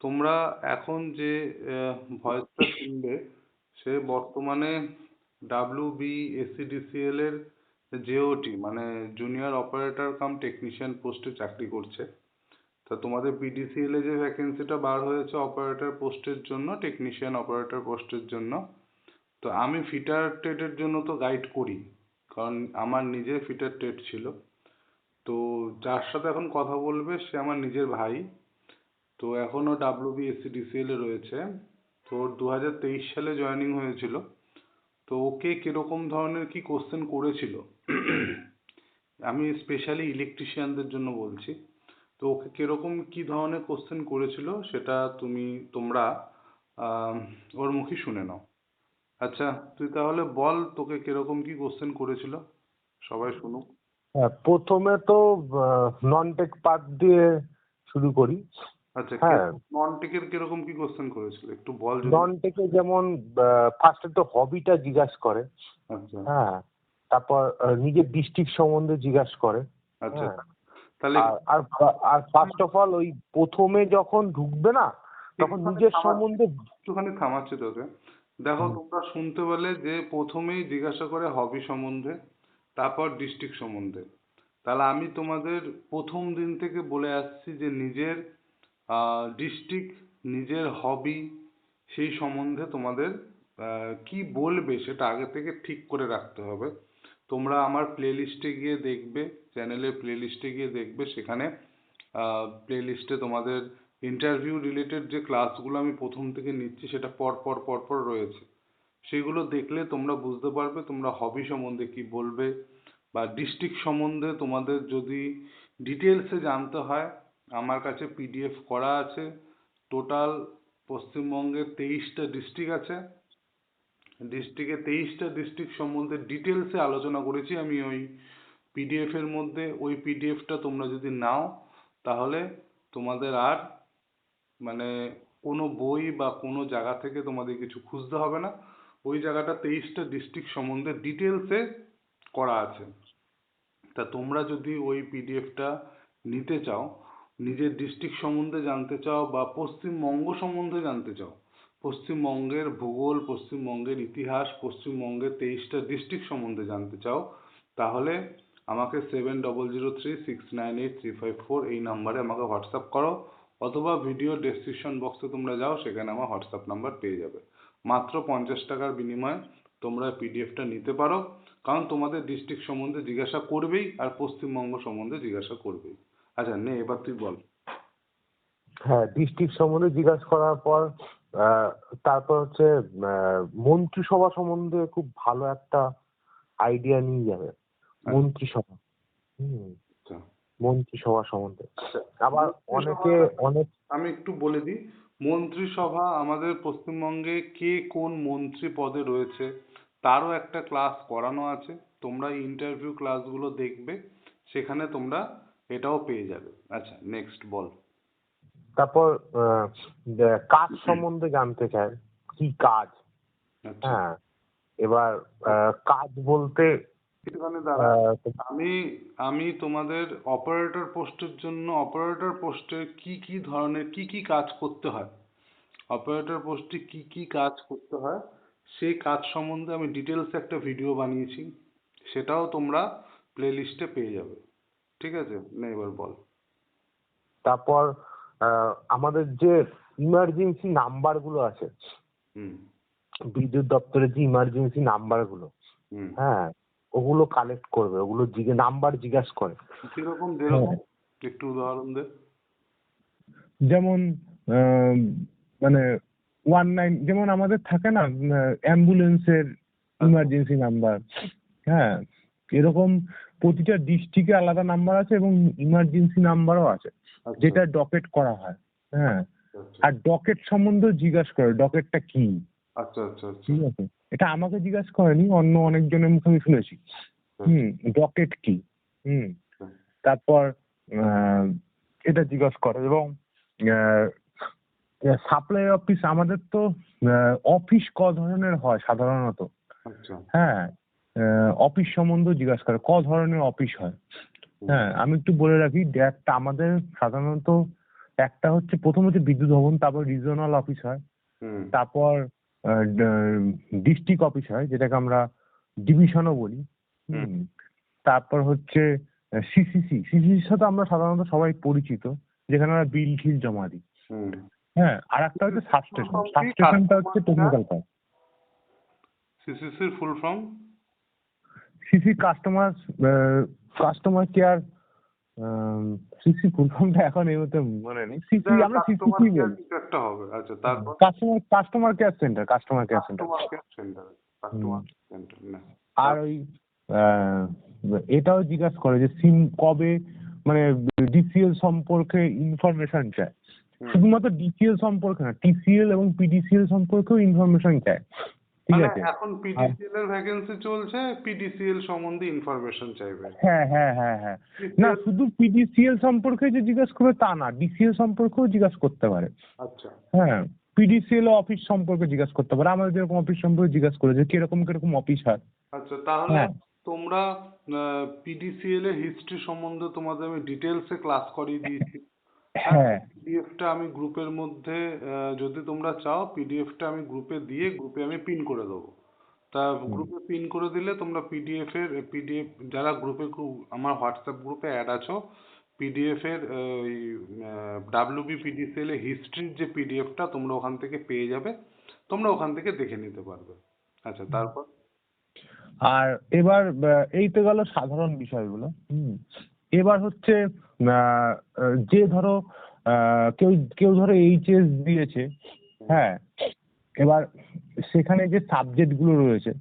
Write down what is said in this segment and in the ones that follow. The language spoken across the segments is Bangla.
তোমরা এখন যে ভয়েসটা শুনবে সে বর্তমানে WBSCDCL এর JOT মানে জুনিয়র অপারেটর কাম টেকনিশিয়ান পোস্টে চাকরি করছে। তা তোমাদের PDCL এ যে ভ্যাকেন্সিটা বার হয়েছে অপারেটর পোস্টের জন্য, টেকনিশিয়ান অপারেটর পোস্টের জন্য, তো আমি ফিটার ট্রেডের জন্য তো গাইড করি, কারণ আমার নিজের ফিটার ট্রেড ছিল। তো যার সাথে এখন কথা বলবে সে আমার নিজের ভাই। তো এখনো WBSCDCL এ রয়েছে। তোর 2023 সালে জয়েনিং হয়েছিল। তো ওকে কিরকম ধরনের কি কোশ্চেন করেছিল আমি স্পেশালি ইলেকট্রিশিয়ানদের জন্য বলছি। তো ওকে কিরকম কি ধরনের কোশ্চেন করেছিল সেটা তোমরা ওর মুখে শুনে নাও। আচ্ছা, তুই তাহলে বল তোকে কিরকম কি কোশ্চেন করেছিল, সবাই শুনুক। হ্যাঁ, প্রথমে তো নন টেক পার্ট দিয়ে শুরু করি। আচ্ছা, হ্যাঁ, নন টেকের কিরকম কি কোশ্চেন করেছিল একটু বল যদি। নন টেকে যেমন ফার্স্টে তো হবিটা জিজ্ঞাসা করে। আচ্ছা হ্যাঁ, তারপর নিজের ডিস্ট্রিক্ট সম্বন্ধে জিজ্ঞাসা করে। আচ্ছা, হ্যাঁ, তাহলে আর ফার্স্ট অফ অল ওই প্রথমে যখন ঢুকবে না তখন নিজের সম্বন্ধে একটুখানি থামাচ্ছি তোকে। দেখো, তোমরা শুনতে পেলে যে প্রথমেই জিজ্ঞাসা করে হবি সম্বন্ধে, তারপর ডিস্ট্রিক্ট সম্বন্ধে। তাহলে আমি তোমাদের প্রথম দিন থেকে বলে আসছি যে নিজের ডিস্ট্রিক্ট, নিজের হবি, সেই সম্বন্ধে তোমাদের কি বলবে সেটা আগে থেকে ঠিক করে রাখতে হবে। তোমরা আমার প্লে লিস্টে গিয়ে দেখবে, চ্যানেলের প্লে লিস্টে গিয়ে দেখবে, সেখানে প্লে লিস্টে তোমাদের ইন্টারভিউ রিলেটেড যে ক্লাসগুলো আমি প্রথম থেকে নিচ্ছি সেটা পর পর পর পর রয়েছে। সেগুলো দেখলে তোমরা বুঝতে পারবে তোমরা হবি সম্বন্ধে কি বলবে, বা ডিস্ট্রিক্ট সম্বন্ধে তোমাদের যদি ডিটেলসে জানতে হয় আমার কাছে PDF করা আছে। টোটাল পশ্চিমবঙ্গে 23টা ডিস্ট্রিক্ট আছে। ডিস্ট্রিক্টে 23টা ডিস্ট্রিক্ট সম্বন্ধে ডিটেলসে আলোচনা করেছি আমি ওই PDF এর মধ্যে। ওই PDFটা তোমরা যদি নাও তাহলে তোমাদের আর মানে কোনো বই বা কোনো জায়গা থেকে তোমাদের কিছু খুঁজতে হবে না। ওই জায়গাটা 23টা ডিস্ট্রিক্ট সম্বন্ধে ডিটেলসে করা আছে। তা তোমরা যদি ওই PDFটা নিতে চাও, নিজের ডিস্ট্রিক্ট সম্বন্ধে জানতে চাও বা পশ্চিমবঙ্গ সম্বন্ধে জানতে চাও, পশ্চিমবঙ্গের ভূগোল, পশ্চিমবঙ্গের ইতিহাস, পশ্চিমবঙ্গের 23টা ডিস্ট্রিক্ট সম্বন্ধে জানতে চাও, তাহলে আমাকে 7003698354 এই নাম্বারে আমাকে হোয়াটসঅ্যাপ করো, অথবা ভিডিও ডেসক্রিপশন বক্সে তোমরা যাও, সেখানে আমার হোয়াটসঅ্যাপ নাম্বার পেয়ে যাবে। মাত্র 50 টাকার বিনিময়ে তোমরা PDFটা নিতে পারো, কারণ তোমাদের ডিস্ট্রিক্ট সম্বন্ধে জিজ্ঞাসা করবেই আর পশ্চিমবঙ্গ সম্বন্ধে জিজ্ঞাসা করবেই। আচ্ছা নে, এবার তুই বল। হ্যাঁ, ডিস্ট্রিক্ট সম্বন্ধে জিজ্ঞাসা করার পর তারপর হচ্ছে মন্ত্রিসভা সম্বন্ধে খুব ভালো একটা আইডিয়া নিয়ে যাবে। মন্ত্রিসভা, আচ্ছা মন্ত্রিসভা সম্বন্ধে আচ্ছা, আবার অনেক আমি একটু বলে দিই। মন্ত্রিসভা আমাদের পশ্চিমবঙ্গে কে কোন মন্ত্রী পদে রয়েছে তারও একটা ক্লাস করানো আছে। তোমরা ইন্টারভিউ ক্লাসগুলো দেখবে, সেখানে তোমরা এটাও পেয়ে যাবে। আচ্ছা নেক্সট বল। তারপর কাজ সম্বন্ধে জানতে চায়, কি কাজ। আচ্ছা, হ্যাঁ, এবার কাজ বলতে একটুখানি দাঁড়া। আমি আমি তোমাদের অপারেটর পোস্টের জন্য, অপারেটর পোস্টে কি কি ধরনের কি কি কাজ করতে হয়, অপারেটর পোস্টে কি কি কাজ করতে হয় সেই কাজ সম্বন্ধে আমি ডিটেলসে একটা ভিডিও বানিয়েছি, সেটাও তোমরা প্লে লিস্টে পেয়ে যাবে। ঠিক আছে, নে এবার বল। তারপর আমাদের যে ইমার্জেন্সি নাম্বার গুলো আছে, হুম বিদ্যুৎ দপ্তরের যে ইমার্জেন্সি নাম্বার গুলো, হুম হ্যাঁ, ওগুলো কালেক্ট করবে, ওগুলো নাম্বার জিজ্ঞাসা করে। কিরকম যেরকম একটু উদাহরণ দে। যেমন মানে 19, যেমন আমাদের থাকে না অ্যাম্বুলেন্সের ইমার্জেন্সি নাম্বার। হ্যাঁ, এরকম প্রতিটা ডিস্ট্রিক্টে আলাদা নাম্বার আছে এবং ইমার্জেন্সি নাম্বারও আছে, যেটা ডকেট করা হয়। হ্যাঁ, আর ডকেট সম্বন্ধে জিজ্ঞাসা করে, ডকেটটা কি। আচ্ছা আচ্ছা আচ্ছা, ঠিক আছে, এটা আমাকে জিজ্ঞাসা করেনি, অন্য অনেকজনের মুখে আমি শুনেছি। ডকেট কি। তারপর এটা জিজ্ঞাসা করে। এবং সাপ্লাই অফিস, আমাদের তো অফিস ক ধরনের হয় সাধারণত। আচ্ছা হ্যাঁ, অফিস সম্বন্ধে জিজ্ঞাসা করে, ক ধরনের অফিস হয়। হ্যাঁ, আমি একটু বলে রাখি, একটা আমাদের সাধারণত একটা হচ্ছে প্রথম হচ্ছে বিদ্যুৎ ভবন, তারপর রিজিওনাল অফিস হয়, হুম তারপর ডিস্ট্রিক্ট অফিস হয় যেটাকে আমরা ডিভিশনও বলি। হুম হুম। তারপর হচ্ছে সিসিসির সাথে আমরা সাধারণত সবাই পরিচিত, যেখানে আমরা বিল ঠিল জমা দিই। হুম হ্যাঁ, আর একটা হচ্ছে সাবস্টেশন। ফুল ফর্ম কি? সাবস্টেশনটা হচ্ছে টেকনিক্যাল কাজ। সিসিসির full form? CC customer care. CC full ফর্মটা এখন এই মুহূর্তে মনে নেই। আমরা কাস্টমার সিসিসি কেয়ার বলি। কিছু একটা হবে। আচ্ছা, তারপর? Customer care centre. Customer care centre. Customer care centre. Customer centre না। আর ওই আহ, এটাও জিজ্ঞাসা করে যে সিম কবে, মানে ডিসিএল সম্পর্কে ইনফরমেশন চায়। শুধুমাত্র ডিসিএল সম্পর্কে না, টিসিএল এবং পিডিসিএল সম্পর্কেও ইনফরমেশন চায়। ঠিক মানে আছে। এখন পিডিসিএল এর ভ্যাকেন্সি চলছে, পিডিসিএল সম্বন্ধে ইনফরমেশন চাইবে। হ্যাঁ হ্যাঁ হ্যাঁ হ্যাঁ। না, PCL শুধু পিডিসিএল সম্পর্কে যে জিজ্ঞাসা করবে তা না, ডিসিএল সম্পর্কেও জিজ্ঞাসা করতে পারে। আচ্ছা। হ্যাঁ, পিডিসিএল অফিস সম্পর্কে জিজ্ঞাসা করতে পারে। আমাদের যেরকম অফিস সম্পর্কে জিজ্ঞাসা করে যে কিরকম কিরকম অফিস হয়। আচ্ছা, তাহলে হ্যাঁ তোমরা পিডিসিএল এর হিস্ট্রি সম্বন্ধে তোমাদের আমি ডিটেলসে ক্লাস করিয়ে দিয়েছি। হ্যাঁ। পিডিএফটা আমি গ্রুপের মধ্যে, যদি তোমরা চাও পিডিএফটা আমি গ্রুপে দিয়ে গ্রুপে আমি পিন করে দেবো। তা গ্রুপে পিন করে দিলে তোমরা পিডিএফ যারা গ্রুপে আমার হোয়াটসঅ্যাপ গ্রুপে অ্যাড আছো, পিডিএফ এর ওই পিডিসিএল এর হিস্ট্রির যে পিডিএফটা তোমরা ওখান থেকে পেয়ে যাবে, তোমরা ওখান থেকে দেখে নিতে পারবে। আচ্ছা, তারপর? আর এবার এই তো গেল সাধারণ বিষয়গুলো। এবার হচ্ছে যে ধরো কেউ কেউ ধরো এইচএস দিয়েছে। হ্যাঁ, এবার সেখানে যে সাবজেক্ট গুলো রয়েছে,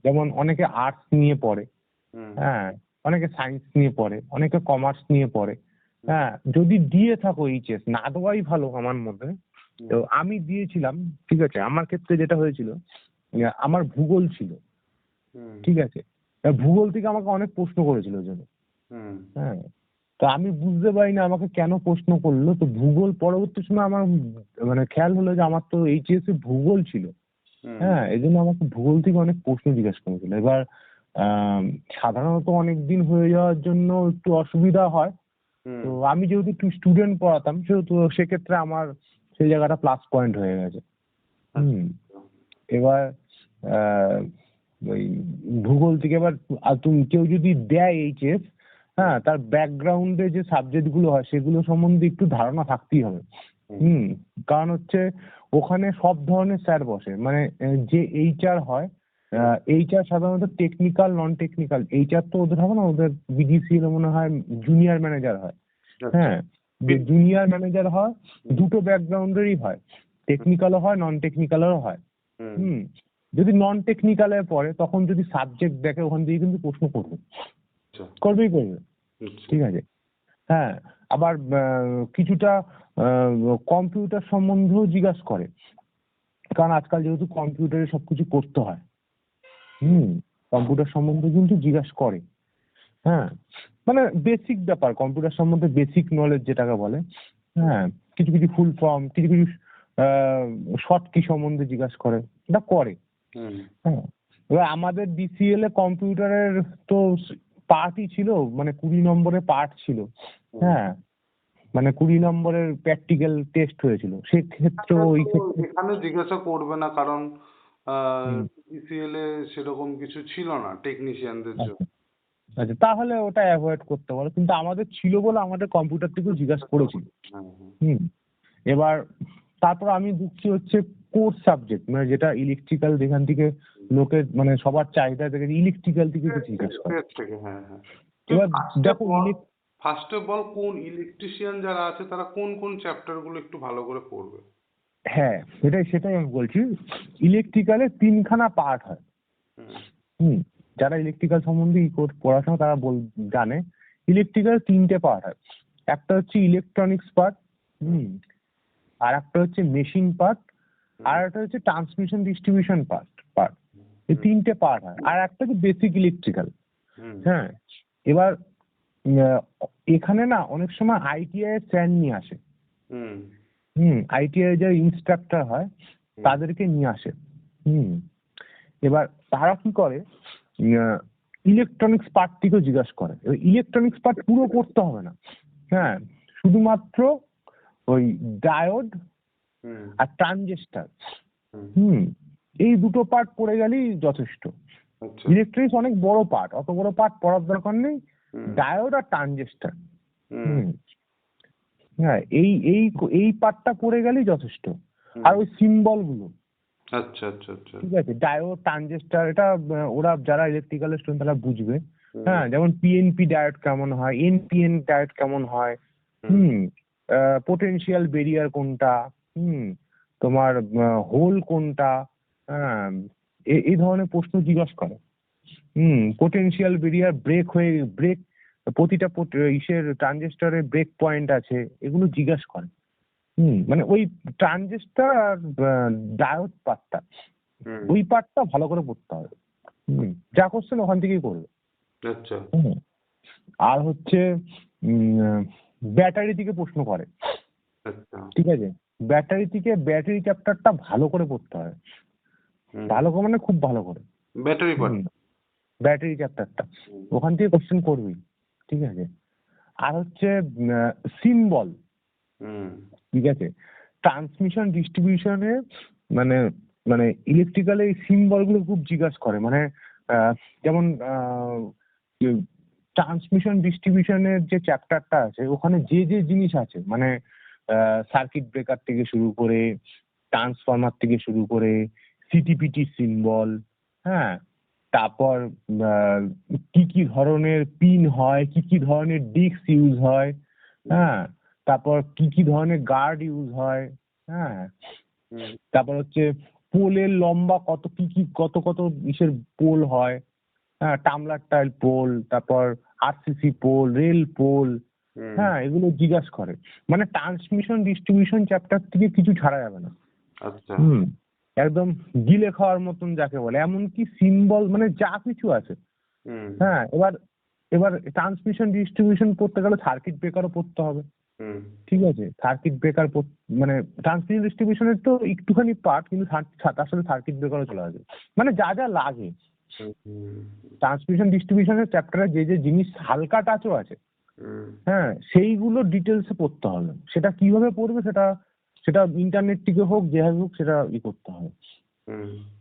যেমন অনেকে আর্টস নিয়ে পড়ে, হ্যাঁ, অনেকে সায়েন্স নিয়ে পড়ে, অনেকে কমার্স নিয়ে পড়ে। হ্যাঁ, যদি দিয়ে থাকো এইচএস, না দেওয়াই ভালো আমার মতে। তো আমি দিয়েছিলাম, ঠিক আছে। আমার ক্ষেত্রে যেটা হয়েছিল, আমার ভূগোল ছিল, ঠিক আছে। ভূগোল থেকে আমাকে অনেক প্রশ্ন করেছিল ওই জন্য। হ্যাঁ, তো আমি বুঝতে পারি না আমাকে কেন প্রশ্ন করলো। তো ভূগোল পরবর্তী সময় আমার মানে খেয়াল হলো যে আমার তো এইচএস এ ভূগোল ছিল। হ্যাঁ, এই জন্য আমাকে ভূগোল থেকে অনেক প্রশ্ন জিজ্ঞাসা করেছিল। এবার সাধারণত অনেক দিন হয়ে যাওয়ার জন্য একটু অসুবিধা হয়। তো আমি যেহেতু একটু স্টুডেন্ট পড়াতাম, সেহেতু সেক্ষেত্রে আমার সেই জায়গাটা প্লাস পয়েন্ট হয়ে গেছে। এবার ওই ভূগোল থেকে এবার তুমি কেউ যদি দেয় এইচএস, হ্যাঁ, তার ব্যাকগ্রাউন্ডে যে সাবজেক্ট গুলো হয় সেগুলো সম্বন্ধে একটু ধারণা থাকতেই হবে। কারণ হচ্ছে ওখানে সব ধরনের স্যার বসে, মানে যে এইচআর হয়, এইচআর সাধারণত টেকনিক্যাল, নন টেকনিক্যাল। এইচআর তো ওদের হবে না, ওদের বিডিসিএল মনে হয় জুনিয়র ম্যানেজার হয়। হ্যাঁ, যে জুনিয়র ম্যানেজার হয় দুটো ব্যাকগ্রাউন্ডেরই হয়, টেকনিক্যালও হয়, নন টেকনিক্যালও হয়। যদি নন টেকনিক্যালে পড়ে তখন যদি সাবজেক্ট দেখে ওখান থেকে কিন্তু প্রশ্ন করবে, করবেই করবে। ঠিক আছে। হ্যাঁ, আবার কিছুটা কম্পিউটার সম্বন্ধেও জিজ্ঞাসা করে, কারণ আজকাল যেহেতু কম্পিউটারে সবকিছু করতে হয়। কম্পিউটার সম্বন্ধে কিন্তু জিজ্ঞাসা করে। হ্যাঁ, মানে বেসিক ব্যাপার, কম্পিউটার সম্বন্ধে বেসিক নলেজ যেটাকে বলে। হ্যাঁ, কিছু কিছু ফুল ফর্ম, কিছু কিছু শর্ট কি সম্বন্ধে জিজ্ঞাসা করে, এটা করে। হ্যাঁ, এবার আমাদের ডিসিএল এ কম্পিউটারের তো পার্টই ছিল, মানে 20 নম্বরের পার্ট ছিল। হ্যাঁ, মানে 20 নম্বরের প্র্যাকটিক্যাল টেস্ট হয়েছিল। সেক্ষেত্রে ওই ক্ষেত্রে এখানে জিজ্ঞাসা করবে না, কারণ ডিসিএল এ সেরকম কিছু ছিল না টেকনিশিয়ানদের জন্য। আচ্ছা, তাহলে ওটা অ্যাভয়েড করতে পারো, কিন্তু আমাদের ছিল বলে আমাদের কম্পিউটার থেকেও জিজ্ঞাসা করেছিল। এবার তারপর আমি দিচ্ছি হচ্ছে কোর সাবজেক্ট, মানে যেটা ইলেকট্রিক্যাল, যেখান থেকে লোকের মানে সবার চাহিদা থেকে ইলেকট্রিক্যাল থেকে জিজ্ঞাসা করে। এবার দেখো ফার্স্ট অফ অল কোন ইলেকট্রিশিয়ান যারা আছে তারা কোন কোন চ্যাপ্টার গুলো একটু ভালো করে পড়বে। হ্যাঁ, সেটাই আমি বলছি। ইলেকট্রিক্যালে 3খানা পার্ট হয়। যারা ইলেকট্রিক্যাল সম্বন্ধে পড়াশোনা তারা জানে ইলেকট্রিক্যাল 3টে পার্ট হয়। একটা হচ্ছে ইলেকট্রনিক্স পার্ট, আর একটা হচ্ছে মেশিন পার্ট, আর একটা হচ্ছে ট্রান্সমিশন ডিস্ট্রিবিউশন পার্ট। এই 3টে পার্ট হয়। আর একটা হচ্ছে বেসিক ইলেকট্রিক্যাল। হ্যাঁ, এবার এখানে না অনেক সময় আইটিআই এর স্যার নিয়ে আসে। আইটিআই যারা ইনস্ট্রাক্টর হয় তাদেরকে নিয়ে আসে। এবার তারা কি করে, ইলেকট্রনিক্স পার্ট থেকেও জিজ্ঞাসা করে। ইলেকট্রনিক্স পার্ট পুরো করতে হবে না। হ্যাঁ, শুধুমাত্র ওই ডায়োড হুম আর ট্রানজিস্টার, হুম এই দুটো পার্ট পড়ে গেলেই যথেষ্ট। আচ্ছা ইলেকট্রনিক্স অনেক বড় পার্ট, অত বড় পার্ট পড়ার দরকার নেই। হুম ডায়োড আর ট্রানজিস্টার, হুম হ্যাঁ, এই এই এই পার্টটা পড়ে গেলেই যথেষ্ট। আর ওই সিম্বল গুলো, আচ্ছা আচ্ছা আচ্ছা ঠিক আছে, ডায়োড ট্রানজিস্টার, এটা ওরা যারা ইলেকট্রিক্যাল স্টুডেন্ট তারা বুঝবে। হুম হ্যাঁ, যেমন পিএনপি ডায়োড কেমন হয়, এনপিএন ডায়োড কেমন হয়, হুম পোটেনশিয়াল বেরিয়ার কোনটা, তোমার হোল কোনটা, হ্যাঁ, এই ধরনের প্রশ্ন জিজ্ঞাসা করে। পোটেনশিয়াল বেরিয়ার ব্রেক প্রতিটা ইসের ট্রানজিস্টরের ব্রেক পয়েন্ট আছে, এগুলো জিজ্ঞাসা করে। মানে ওই ট্রানজিস্টর আর ডায়োড পার্টটা, হুম ওই পার্টটা ভালো করে পড়তে হবে। যা কোশ্চেন ওখান থেকেই করবে। আচ্ছা আর হচ্ছে ব্যাটারি থেকে প্রশ্ন করে, আচ্ছা ঠিক আছে, ব্যাটারি চ্যাপ্টারটা ভালো করে পড়তে হবে। ভালো করে মানে খুব ভালো করে। ব্যাটারি পার্ট ব্যাটারি চ্যাপ্টারটা ওখান থেকে কোশ্চেন করবি, ঠিক আছে। আর হচ্ছে সিম্বল, হুম ঠিক আছে, ট্রান্সমিশন ডিস্ট্রিবিউশনে মানে মানে ইলেকট্রিক্যাল এই সিম্বল গুলো খুব জিজ্ঞাসা করে। মানে যেমন ট্রান্সমিশন ডিস্ট্রিবিউশনের যে চ্যাপ্টারটা আছে ওখানে যে যে জিনিস আছে, মানে সার্কিট ব্রেকার থেকে শুরু করে, ট্রান্সফরমার থেকে শুরু করে, সিটিপিটি সিম্বল, হ্যাঁ, তারপর কি কি ধরনের পিন হয়, কি কি ধরনের ডিস্ক ইউজ হয়, হ্যাঁ, তারপর কি কি ধরনের গার্ড ইউজ হয়, হ্যাঁ, তারপর হচ্ছে পোলের লম্বা কত, কি কি কত কত ইসের পোল হয়, হ্যাঁ, টামলার টাইল পোল, তারপর আরসিসি পোল, রেল পোল, হ্যাঁ, এগুলো জিজ্ঞাসা করে। মানে ট্রান্সমিশন ডিস্ট্রিবিউশন চ্যাপ্টার থেকে কিছু ছাড়া যাবে না। আচ্ছা একদম গিলে খাওয়ার মতন যাকে বলে, এমনকি সিম্বল মানে যা কিছু আছে। হ্যাঁ, এবার এবার ট্রান্সমিশন ডিস্ট্রিবিউশন পড়তে গেলে সার্কিট ব্রেকারও পড়তে হবে, ঠিক আছে। সার্কিট ব্রেকার মানে ট্রান্সমিশন ডিস্ট্রিবিউশনের তো একটুখানি পার্ট, কিন্তু তার সাথে সার্কিট ব্রেকারও চলে আসবে। মানে যা যা লাগে ট্রান্সমিশন ডিস্ট্রিবিউশনের চ্যাপ্টারে যে যে জিনিস হালকা টাচও আছে, হ্যাঁ, সেইগুলো ডিটেলসে পড়তে হবে। সেটা কিভাবে পড়বে, সেটা সেটা ইন্টারনেট থেকে হোক, যেভাবে হোক, সেটা করতে হবে।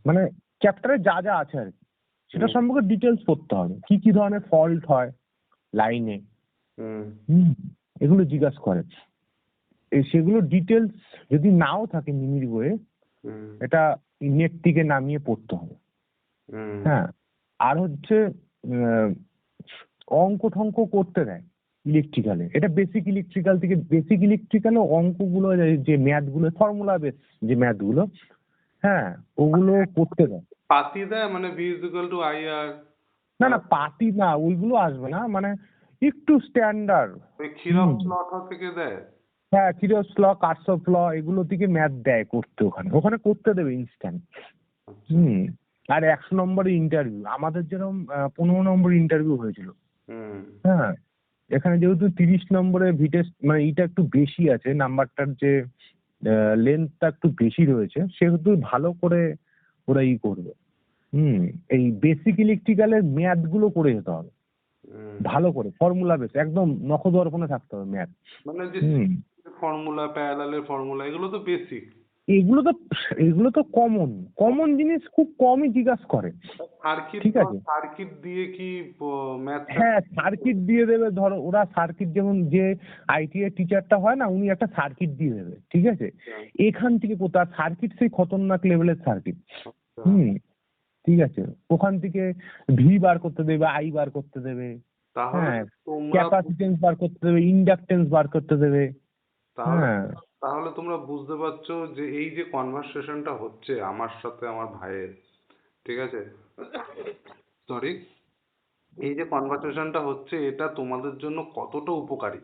মানে চ্যাপ্টারে যা যা আছে আর কি, সেটা সম্পর্কে ডিটেলস পড়তে হবে। কি কি ধরনের ফল্ট হয় লাইনে, এগুলো জিজ্ঞাসা করে। সেগুলো ডিটেলস যদি নাও থাকে মিনির বইয়ে, এটা নেট থেকে নামিয়ে পড়তে হবে। হ্যাঁ, আর হচ্ছে অঙ্ক ঠঙ্ক করতে দেয় ইলেকট্রিক্যালে। এটা বেসিক ইলেকট্রিক্যাল থেকে, বেসিক ইলেকট্রিক্যালে অঙ্কগুলো যে ম্যাথ গুলো, ফর্মুলা বেস যে ম্যাথ গুলো, হ্যাঁ, ওগুলো করতে দেয়। পাতি দেয় মানে V is equal to I R, না না, পার্টি না, ওইগুলো আসবে না, মানে একটু স্ট্যান্ডার্ড। ওই ক্ষীরব লটা থেকে দেয়। হ্যাঁ, কিরস ল, কার্সফ ল, এগুলো থেকে ম্যাথ দেয় করতে, ওখানে ওখানে করতে দেবে ইনস্ট্যান্ট। আর 100 নম্বরের ইন্টারভিউ, আমাদের যেরকম 15 নম্বর ইন্টারভিউ হয়েছিল। হ্যাঁ, এখানে যেহেতু 30 নম্বরের ভিটেস্ট মানে এইটা একটু বেশি আছে, নাম্বারটার যে লেন্থটা একটু বেশি রয়েছে, সেহেতু ভালো করে ওরা করবে। এই বেসিক ইলেকট্রিক্যালের ম্যাথ গুলো করে যেতে হবে ভালো করে, ফর্মুলা বেস, একদম নখদর্পণে থাকতে হবে ম্যাথ। মানে যে ফর্মুলা, প্যারালালের ফর্মুলা, এগুলো তো বেসিক। এগুলো তো এগুলো তো কমন কমন জিনিস, খুব কমই জিজ্ঞাসা করে, সার্কিট, ঠিক আছে। সার্কিট দিয়ে কি ম্যাথ? হ্যাঁ, সার্কিট দিয়ে দেবে। ধরো ওরা সার্কিট, যেমন যে আইটিআই টিচারটা হয় না, উনি একটা সার্কিট দিয়ে দেবে, ঠিক আছে। এখান থেকে কোথাও সার্কিট, সেই খতরনাক লেভেলের সার্কিট, ঠিক আছে। ওখান থেকে ভি বার করতে দেবে, আই বার করতে দেবে, হ্যাঁ, ক্যাপাসিটেন্স বার করতে দেবে, ইন্ডাকটেন্স বার করতে দেবে। হ্যাঁ, তাহলে তোমরা বুঝতে পারছো যে এই যে কনভারসেশনটা হচ্ছে আমার সাথে আমার ভাইয়ের, ঠিক আছে, সরি, এই যে কনভারসেশনটা হচ্ছে এটা তোমাদের জন্য কতটা উপকারী,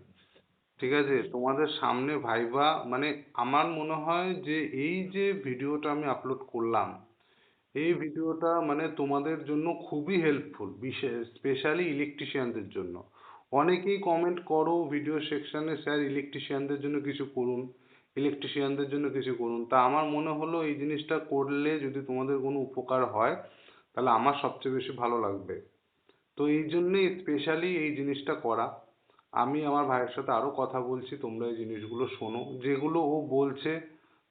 ঠিক আছে। তোমাদের সামনে ভাইবা, মানে আমার মনে হয় যে এই যে ভিডিওটা আমি আপলোড করলাম, এই ভিডিওটা মানে তোমাদের জন্য খুবই হেল্পফুল, বিশেষ স্পেশালি ইলেকট্রিশিয়ানদের জন্য। অনেকেই কমেন্ট করো ভিডিও সেকশনে, স্যার ইলেকট্রিশিয়ানদের জন্য কিছু করুন, ইলেকট্রিশিয়ানদের জন্য কিছু করুন। তা আমার মনে হলো এই জিনিসটা করলে যদি তোমাদের কোনো উপকার হয়, তাহলে আমার সবচেয়ে বেশি ভালো লাগবে। তো এই জন্যেই স্পেশালি এই জিনিসটা করা। আমি আমার ভাইয়ের সাথে আরো কথা বলছি, তোমরা এই জিনিসগুলো শোনো, যেগুলো ও বলছে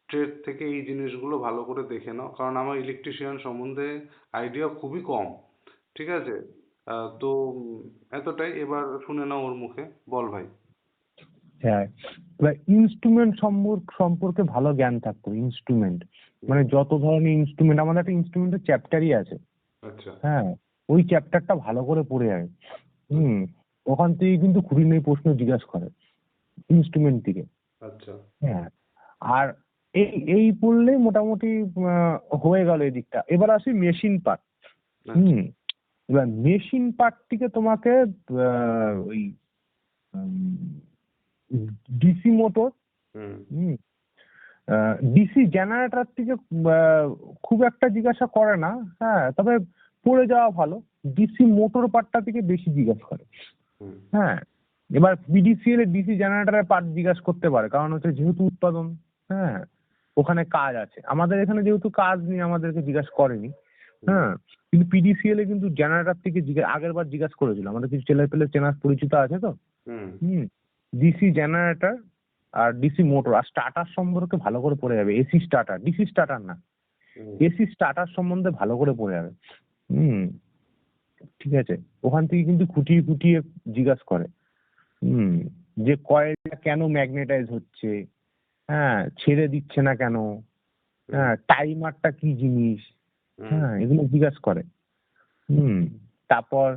ট্রেড থেকে এই জিনিসগুলো ভালো করে দেখে নাও, কারণ আমার ইলেকট্রিশিয়ান সম্বন্ধে আইডিয়া খুবই কম। ঠিক আছে? তো এতটাই, এবার শুনে নাও ওর মুখে। বল ভাই। হ্যাঁ, এবার ইনস্ট্রুমেন্ট সম্পর্কে ভালো জ্ঞান থাকতো। ইনস্ট্রুমেন্ট মানে যত ধরনের ইনস্ট্রুমেন্ট, আমাদের একটা ইনস্ট্রুমেন্টের চ্যাপ্টারই আছে। আচ্ছা। হ্যাঁ, ওই চ্যাপ্টারটা ভালো করে পড়ে যাবে। ওখান থেকে কিন্তু খুঁটিনাটি প্রশ্ন জিজ্ঞাসা করে ইনস্ট্রুমেন্ট থেকে। আচ্ছা। হ্যাঁ, আর এই এই পড়লেই মোটামুটি হয়ে গেল এদিকটা। এবার আসি মেশিন পার্ট। আচ্ছা। এবার মেশিন পার্ট থেকে তোমাকে ওই ডিসি মোটর, হুম। ডিসি জেনারেটর থেকে খুব একটা জিজ্ঞাসা করে না। হ্যাঁ, তবে পড়ে যাওয়া ভালো। ডিসি মোটর পার্টটা থেকে বেশি জিজ্ঞাসা করে। হুম। হ্যাঁ, এবার পিডিসিএল এর ডিসি জেনারেটরের পার্ট জিজ্ঞাসা করতে পারে, কারণ হচ্ছে যেহেতু উৎপাদন, হ্যাঁ, ওখানে কাজ আছে। আমাদের এখানে যেহেতু কাজ নেই, আমাদেরকে জিজ্ঞাসা করেনি। হ্যাঁ, কিন্তু পিডিসিএল এ কিন্তু জেনারেটর থেকে আগের বার জিজ্ঞাসা করেছিল। আমাদের কিছু ছেলে পেলে চেনার পরিচিত আছে তো। হুম। ডিসি জেনারেটর আর ডিসি মোটর আর স্টার্টার সম্পর্কে ভালো করে পড়ে যাবে। এসি স্টার্টার, ডিসি স্টার্টার না, এসি স্টার্টার সম্বন্ধে ভালো করে পড়ে যাবে। ঠিক আছে, ওখান থেকে কিন্তু খুঁটিয়ে খুঁটিয়ে জিজ্ঞাসা করে। যে কয়েলটা কেন ম্যাগনেটাইজ হচ্ছে, হ্যাঁ, ছেড়ে দিচ্ছে না কেন, হ্যাঁ, টাইমারটা কি জিনিস, হ্যাঁ, এগুলো জিজ্ঞাসা করে। তারপর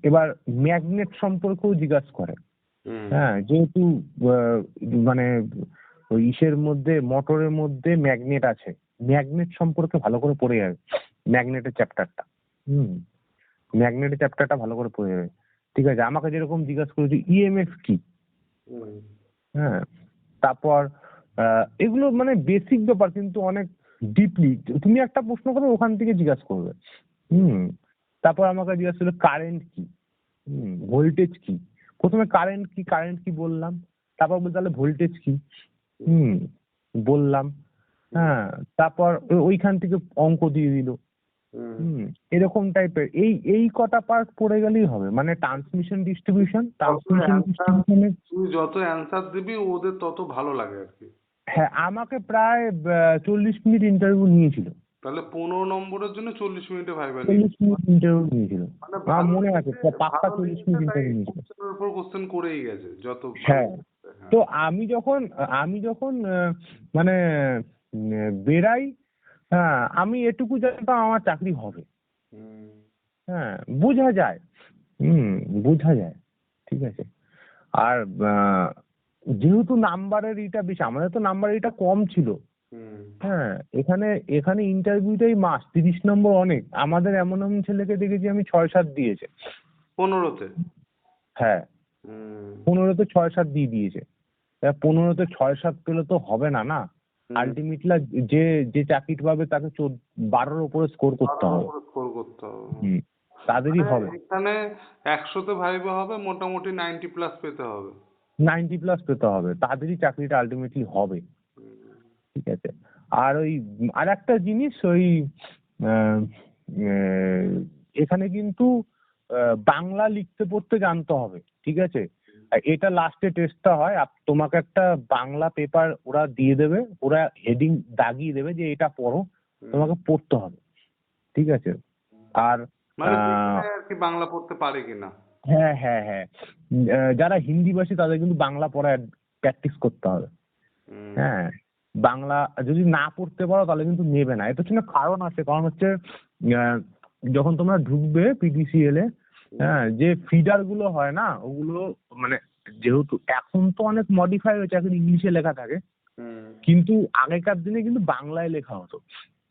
এবার ম্যাগনেট সম্পর্কেও জিজ্ঞাসা করে। হ্যাঁ, যেহেতু মানে ওই ইসের মধ্যে, মোটরের মধ্যে ম্যাগনেট আছে, ম্যাগনেট সম্পর্কে ভালো করে পড়ে যাবে। ম্যাগনেটের চ্যাপ্টারটা ম্যাগনেটের চ্যাপ্টারটা ভালো করে পড়ে যাবে। ঠিক আছে, আমাকে যেরকম জিজ্ঞাসা করেছে ইএমএফ কি। হ্যাঁ, তারপর এগুলো মানে বেসিক ব্যাপার, কিন্তু অনেক ডিপলি তুমি একটা প্রশ্ন করবে ওখান থেকে জিজ্ঞাসা করবে। তারপর আমাকে জিজ্ঞাসা করলো কারেন্ট কি, ভোল্টেজ কি। প্রথমে কারেন্ট কি বললাম, তারপর বলতে তাহলে ভোল্টেজ কি, বললাম। হ্যাঁ, তারপর ওইখান থেকে অঙ্ক দিয়ে দিল। এরকম টাইপের এই কটা পার্ট পড়ে গেলেই হবে। মানে ট্রান্সমিশনের তুই যত অ্যান্সার দিবি ওদের তত ভালো লাগে আর কি। হ্যাঁ, আমাকে প্রায় 40 মিনিট ইন্টারভিউ নিয়েছিল। তাহলে 15 নম্বরের জন্য 40 মিনিটে ভাইবা 40 মিনিট ইন্টারভিউ নিয়েছিল, মানে আমার ভালো মনে আছে, পাক্কা 40 মিনিট ইন্টারভিউ নিয়েছিল। কোশ্চেনের উপর কোশ্চেন করেই গেছে যত। হ্যাঁ, তো আমি যখন মানে বেরাই, হ্যাঁ, আমি এটুকু জানতাম আমার চাকরি হবে। হ্যাঁ, বোঝা যায়। বোঝা যায়। ঠিক আছে, আর যেহেতু নাম্বারের এটা বেশি, আমাদের তো নাম্বার এটা কম ছিল। হ্যাঁ, এখানে ইন্টারভিউটাই মাস, 30 নম্বর অনেক। আমাদের এমন এমন ছেলেকে দেখেছি আমি 6-7 দিয়েছে 15তে। হ্যাঁ, 15তে 6-7 দিয়ে দিয়েছে। 15তে 6-7 পেলে তো হবে না না। আলটিমেটলি যে চাকরিটা পাবে তাকে 12-র উপরে স্কোর করতে হবে। তাদেরই হবে। এখানে 100তে ভাইবা হবে, মোটামুটি 90 প্লাস পেতে হবে। 90 প্লাস পেতে হবে, তাদেরই চাকরিটা আলটিমেটলি হবে। ঠিক আছে, আর ওই আরেকটা জিনিস, ওই এখানে কিন্তু বাংলা লিখতে পড়তে জানতে হবে। ঠিক আছে, এটা লাস্টে টেস্টটা হয়। তোমাকে একটা বাংলা পেপার ওরা দিয়ে দেবে, ওরা হেডিং দাগিয়ে দেবে যে এটা পড়ো, তোমাকে পড়তে হবে। ঠিক আছে, আর বাংলা পড়তে পারে কিনা। হ্যাঁ হ্যাঁ হ্যাঁ, যারা হিন্দিভাষী তাদের কিন্তু বাংলা পড়া প্র্যাকটিস করতে হবে। হ্যাঁ, বাংলা যদি না পড়তে পারো তাহলে কিন্তু নেবে না। এটা জন্য কারণ আছে, কারণ হচ্ছে যখন তোমরা ঢুকবে পিডিসিএল এ, হ্যাঁ, যে ফিডার গুলো হয় না, ওগুলো মানে যেহেতু এখন তো অনেক মডিফাই হয়েছে, এখন ইংলিশে লেখা থাকে, কিন্তু আগেকার দিনে কিন্তু বাংলায় লেখা হতো।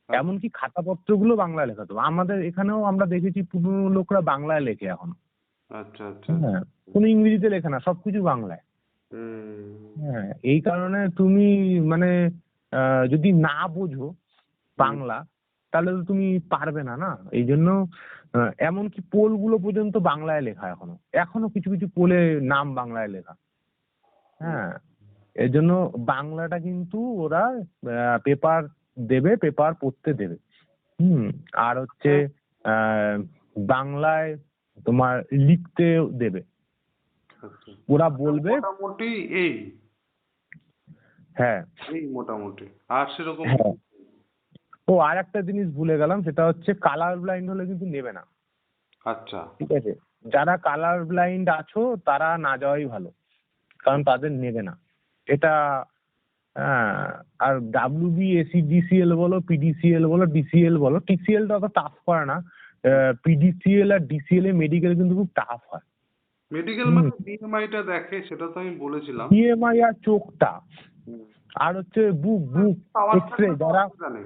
এমনকি খাতাপত্র গুলো বাংলায় লেখা হতো। আমাদের এখানেও আমরা দেখেছি পুরনো লোকরা বাংলায় লেখে এখন। আচ্ছা আচ্ছা। হ্যাঁ, কোনো ইংরেজিতে লেখে না, সবকিছু বাংলায়। হ্যাঁ, এই কারণে তুমি মানে যদি না বোঝো বাংলা তাহলে তো তুমি পারবে না না। এই জন্য এমনকি পোল গুলো পর্যন্ত বাংলায় লেখা, এখনো কিছু কিছু পোলে নাম বাংলায় লেখা। হ্যাঁ, এই জন্য বাংলাটা কিন্তু ওরা পেপার দেবে, পেপার পড়তে দেবে। আর হচ্ছে বাংলায় তোমার লিখতেও দেবে। আচ্ছা, ওরা বলবে মোটামুটি এই হ্যাঁ এই মোটামুটি আর সেরকম হ্যাঁ। ও আর একটা জিনিস ভুলে গেলাম, সেটা হচ্ছে কালার ব্লাইন্ড হলে কিন্তু নেবে না। আচ্ছা ঠিক আছে, যারা কালার ব্লাইন্ড আছো তারা না যাওয়াই ভালো, কারণ তাদের নেবে না এটা। হ্যাঁ, আর ডাব্লিউবি এসিডিসিএল বলো, পিডিসিএল বলো, ডিসিএল বলো, টিসিএলটা অত টাফ করে না। পিডিসিএল আর ডিসিএল এ মেডিকেল কিন্তু খুব টাফ হয়। মেডিকেল মানে বিএমআইটা দেখে, সেটা তো আমি বলেছিলাম। ইএমআই আর চোখটা, আর হচ্ছে বুক বুক পাওয়ার এক্সরে, থাকলে তো যারা অসুবিধা নেই।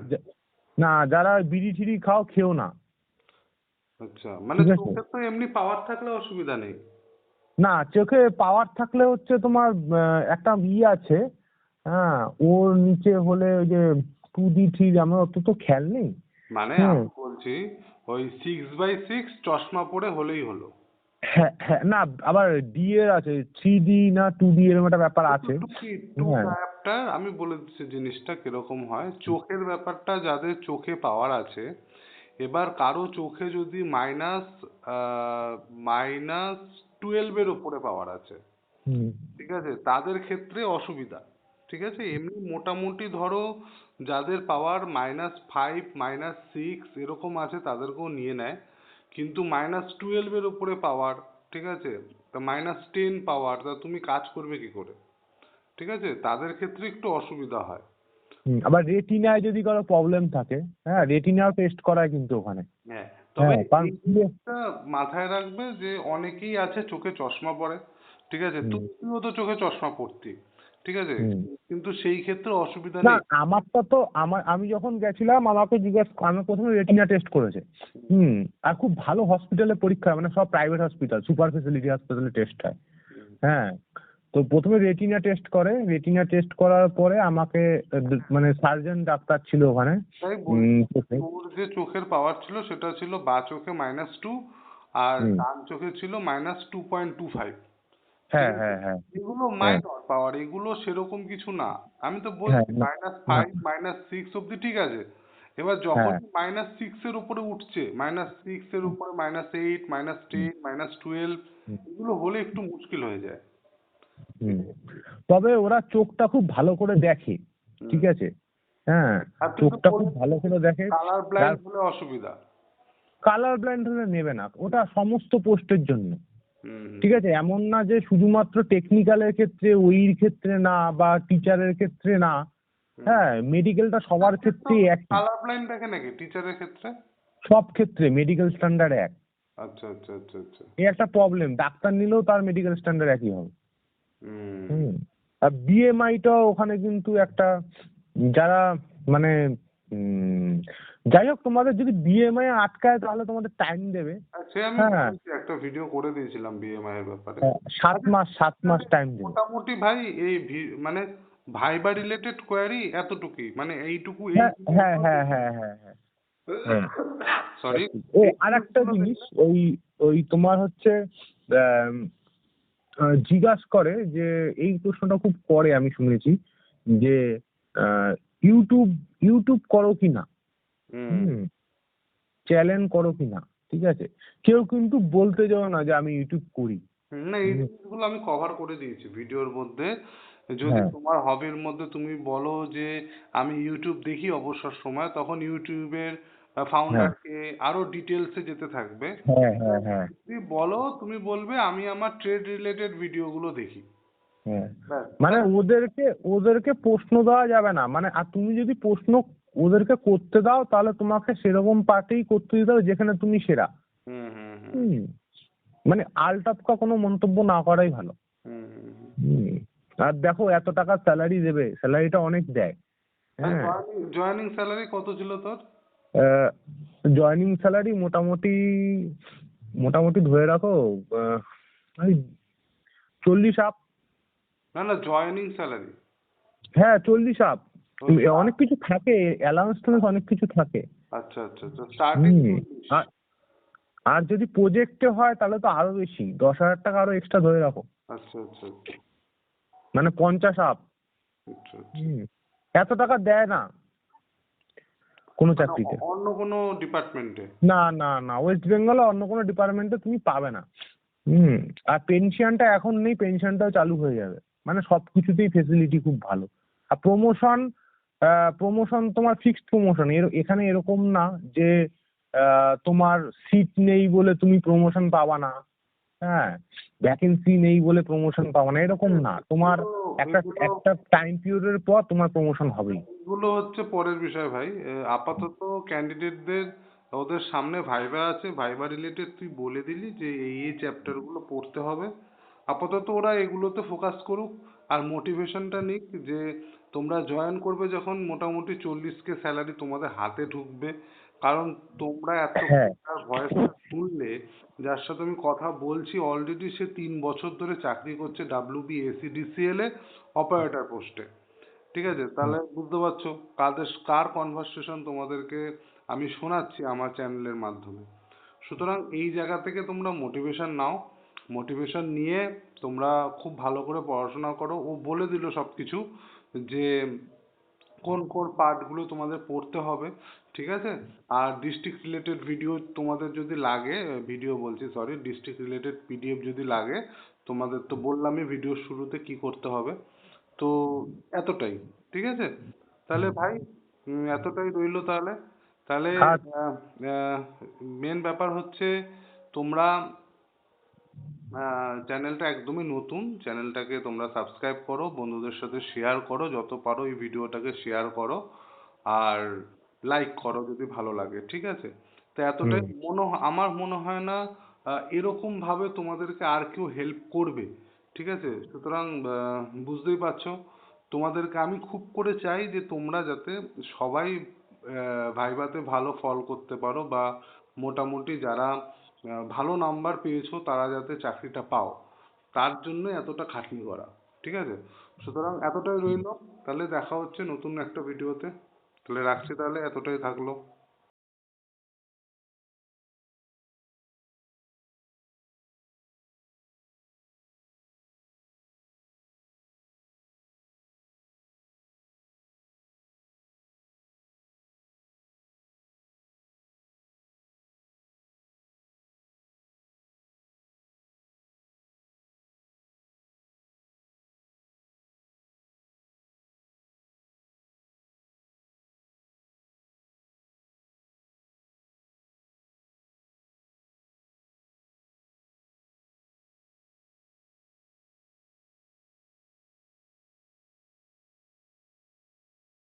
না যারা বিড়ি টিড়ি খাও খেও না। আচ্ছা, মানে ঠিক আছে, চোখের তো এমনি পাওয়ার থাকলে অসুবিধা নেই। না চোখে পাওয়ার থাকলে হচ্ছে তোমার একটা আছে, হ্যাঁ, ওর নিচে হলে ওই যে 2D 3D, আমার অত তো খেয়াল নেই। মানে হুম, আমি বলছি ওই 6x6 চশমা পরে হলেই হলো। হ্যাঁ হ্যাঁ, না আবার ডি এর আছে, 3D না 2D এরকম একটা ব্যাপার আছে। টু হ্যাঁ ডায়াপ্টার আমি বলে দিচ্ছি জিনিসটা কিরকম হয়। চোখের ব্যাপারটা, যাদের চোখে পাওয়ার আছে, এবার কারো চোখে যদি -12-এর উপরে পাওয়ার আছে, হুম ঠিক আছে, তাদের ক্ষেত্রে অসুবিধা। ঠিক আছে, এমনি মোটামুটি ধরো যাদের পাওয়ার -5 -6 এরকম আছে তাদেরকেও নিয়ে নেয়, কিন্তু -12-এর উপরে পাওয়ার, ঠিক আছে, তা -10 পাওয়ার, তা তুমি কাজ করবে কি করে? ঠিক আছে, তাদের ক্ষেত্রে একটু অসুবিধা হয়। আবার রেটিনায় যদি কারো প্রবলেম থাকে, হ্যাঁ রেটিনাও টেস্ট করায় কিন্তু ওখানে। হ্যাঁ, তবে হ্যাঁ কারণ এই জিনিসটা মাথায় রাখবে যে অনেকেই আছে চোখে চশমা পরে, ঠিক আছে, হুম তুমিও তো চোখে চশমা পরতি, ঠিক আছে, হুম। কিন্তু সেই ক্ষেত্রে অসুবিধা না নেই। আমারটা তো আমি যখন গেছিলাম আমাকে আমি প্রথমে রেটিনা টেস্ট করেছে। আর খুব ভালো হসপিটালে পরীক্ষা হয়, মানে সব প্রাইভেট হসপিটাল, সুপার ফেসিলিটি হসপিটালে টেস্ট হয়। হ্যাঁ, তো প্রথমে রেটিনা টেস্ট করে, রেটিনা টেস্ট করার পরে আমাকে মানে সার্জন ডাক্তার ছিল ওখানে। তাই বলছি, চোখে। তোর যে চোখের পাওয়ার ছিল সেটা ছিল বা চোখে -2, আর হুম, ডান চোখে ছিল -2.25। ঠিক হ্যাঁ আছে, হ্যাঁ হ্যাঁ এগুলো হ্যাঁ মাইনর পাওয়ার, এগুলো সেরকম কিছু না। আমি তো হ্যাঁ বলছি না না, -5 -6 অব্দি ঠিক আছে। এবার যখন হ্যাঁ -6-এর উপরে উঠছে, -6-এর উপরে -8 -10 -12, হুম, এগুলো হলে একটু মুশকিল হয়ে যায়। ঠিক হুম। আছে। তবে ওরা চোখটা খুব ভালো করে দেখে। হুম। ঠিক আছে, হ্যাঁ, আর তুই তো চোখটা খুব বলেছিস ভালো করে দেখে। কালার ব্লাইন্ড হলে অসুবিধা। কালার ব্লাইন্ড হলে নেবে না, ওটা সমস্ত পোস্টের জন্য। হুম হুম ঠিক আছে, এমন না যে শুধুমাত্র টেকনিক্যালের ক্ষেত্রে, ওইর ক্ষেত্রে না, বা টিচারের ক্ষেত্রে না। হুম। হ্যাঁ, মেডিকেলটা সবার ক্ষেত্রেই একই। কালার ব্লাইন্ড দেখে নাকি টিচারের ক্ষেত্রে? সব ক্ষেত্রে মেডিকেল স্ট্যান্ডার্ড এক। আচ্ছা আচ্ছা আচ্ছা আচ্ছা। এই একটা প্রবলেম, ডাক্তার নিলেও তার মেডিকেল স্ট্যান্ডার্ড একই হবে। হুম। হুম। আর বিএমআইটাও ওখানে কিন্তু একটা, যারা মানে উম, যাই হোক, তোমাদের যদি বিএমআই আটকায় তাহলে তোমাদের টাইম দেবে। আর সে আমি হ্যাঁ, বলেছি, একটা ভিডিও করে দিয়েছিলাম বিএমআই এর ব্যাপারে। 7 মাস টাইম দেবে। মোটামুটি ভাই এই মানে ভাইবা রিলেটেড কোয়ারি এতটুকুই, মানে এইটুকু, এই হ্যাঁ হ্যাঁ হ্যাঁ হ্যাঁ হ্যাঁ হ্যাঁ হ্যাঁ। সরি, ও এই আর একটা জিনিসগুলো জিনিস, দেখলে। ওই ওই তোমার হচ্ছে জিজ্ঞাসা করে যে, এই প্রশ্নটা খুব করে আমি শুনেছি, যে আহ, ইউটিউব ইউটিউব করো কি না, হুম চ্যানেল করো কি না। ঠিক আছে, কেউ কিন্তু বলতে যাও না যে আমি ইউটিউব করি। হুম, না এই হুম, জিনিসগুলো আমি কভার করে দিয়েছি ভিডিওর মধ্যে। যদি হ্যাঁ তোমার হবির মধ্যে তুমি বলো যে আমি ইউটিউব দেখি অবসর সময়, তখন ইউটিউবের হ্যাঁ ফাউন্ডারকে আরো ডিটেলসে যেতে থাকবে। হ্যাঁ হ্যাঁ হ্যাঁ তুমি বলো, তুমি বলবে আমি আমার ট্রেড রিলেটেড ভিডিওগুলো দেখি। হ্যাঁ। ব্যাস, মানে ব্যাস। ওদেরকে প্রশ্ন দেওয়া যাবে না, মানে আর তুমি যদি প্রশ্ন ওদেরকে করতে দাও তাহলে তোমাকে সেরকম পার্টেই করতে দিতে হবে যেখানে তুমি সেরা। হুম হুম হুম হুম, মানে আলটাপকা কোনো মন্তব্য না করাই ভালো। হুম হুম হুম। হুম। আর দেখো এত টাকা স্যালারি দেবে, স্যালারিটা অনেক দেয়। আর হ্যাঁ, জয়েনিং স্যালারি কত ছিল তোর? জয়নিং স্যালারি মোটামুটি মোটামুটি ধরে রাখো আহ, ওই 40 আপ। না না, জয়েনিং স্যালারি। হ্যাঁ 40 আপ। ও স্টার্ট। অনেক কিছু থাকে, অ্যালাউন্স টালাউন্স অনেক কিছু থাকে। আচ্ছা আচ্ছা আচ্ছা, স্টার্টিং হুম। 40। আর আর যদি প্রজেক্টে হয় তাহলে তো আরো বেশি, 10,000 টাকা আরো এক্সট্রা ধরে রাখো, আচ্ছা আচ্ছা আচ্ছা মানে 50 আপ। আচ্ছা আচ্ছা। হুম, এত টাকা দেয় না কোনো মানে চাকরিতে। অন্য কোনো ডিপার্টমেন্টে? না না না, ওয়েস্ট বেঙ্গলে অন্য কোনো ডিপার্টমেন্টে তুমি পাবে না। হুম। আর পেনশনটা এখন নেই, পেনশনটাও চালু হয়ে যাবে, মানে সবকিছুতেই ফেসিলিটি খুব ভালো। আর প্রমোশন তোমার ফিক্সড প্রমোশন, এখানে এরকম না যে তোমার সিট নেই বলে তুমি প্রমোশন পাবা না, হ্যাঁ, ভ্যাকেন্সি নেই বলে প্রমোশন পাবা না, এরকম না, তোমার এগুলো একটা এগুলো একটা টাইম পিরিয়ডের পর তোমার প্রমোশন হবেই। এগুলো হচ্ছে পরের বিষয় ভাই। আপাতত ক্যান্ডিডেটদের ওদের সামনে ভাইবা আছে, ভাইবা রিলেটেড তুই বলে দিলি যে এই চ্যাপ্টার গুলো পড়তে হবে। আপাতত ওরা এগুলোতে ফোকাস করুক, আর মোটিভেশনটা নিক যে তোমরা জয়েন করবে যখন মোটামুটি 40K স্যালারি তোমাদের হাতে ঢুকবে। কারণ তোমরা হ্যাঁ। এতক্ষণ তার ভয়েসটা শুনলে, যার সাথে আমি কথা বলছি অলরেডি সে 3 বছর ধরে চাকরি করছে WBSEDCL এ অপারেটর পোস্টে। ঠিক আছে, তাহলে বুঝতে পারছো কার কনভারসেশন তোমাদেরকে আমি শোনাচ্ছি আমার চ্যানেলের মাধ্যমে। সুতরাং এই জায়গা থেকে তোমরা মোটিভেশন নাও, মোটিভেশন নিয়ে তোমরা খুব ভালো করে পড়াশোনা করো। ও বলে দিল সবকিছু যে কোন কোন পার্টগুলো তোমাদের পড়তে হবে, ঠিক আছে। আর ডিস্ট্রিক্ট রিলেটেড ভিডিও তোমাদের যদি লাগে, ভিডিও বলছি সরি, ডিস্ট্রিক্ট রিলেটেড PDF যদি লাগে, তোমাদের তো বললামই ভিডিওর শুরুতে কি করতে হবে। তো এতটাই, ঠিক আছে। তাহলে ভাই এতটাই রইলো তাহলে। তাহলে আর মেন ব্যাপার হচ্ছে তোমরা চ্যানেলটা একদমই নতুন, চ্যানেলটাকে তোমরা সাবস্ক্রাইব করো, বন্ধুদের সাথে শেয়ার করো, যত পারো এই ভিডিওটাকে শেয়ার করো, আর লাইক করো যদি ভালো লাগে, ঠিক আছে। তো এতটাই আমার মনে হয় না এরকম ভাবে তোমাদেরকে আর কেউ হেল্প করবে, ঠিক আছে। সুতরাং বুঝতেই পারছো, তোমাদেরকে আমি খুব করে চাই যে তোমরা যাতে সবাই ভাইভাতে ভালো ফল করতে পারো, বা মোটামুটি যারা ভালো নাম্বার পেয়েছো তারা যাতে চাকরিটা পাও, তার জন্য এতটা খাটনি করা, ঠিক আছে। সুতরাং এতটাই রইলো, তাহলে দেখা হচ্ছে নতুন একটা ভিডিওতে। তাহলে রাখছি, তাহলে এতটাই থাকলো।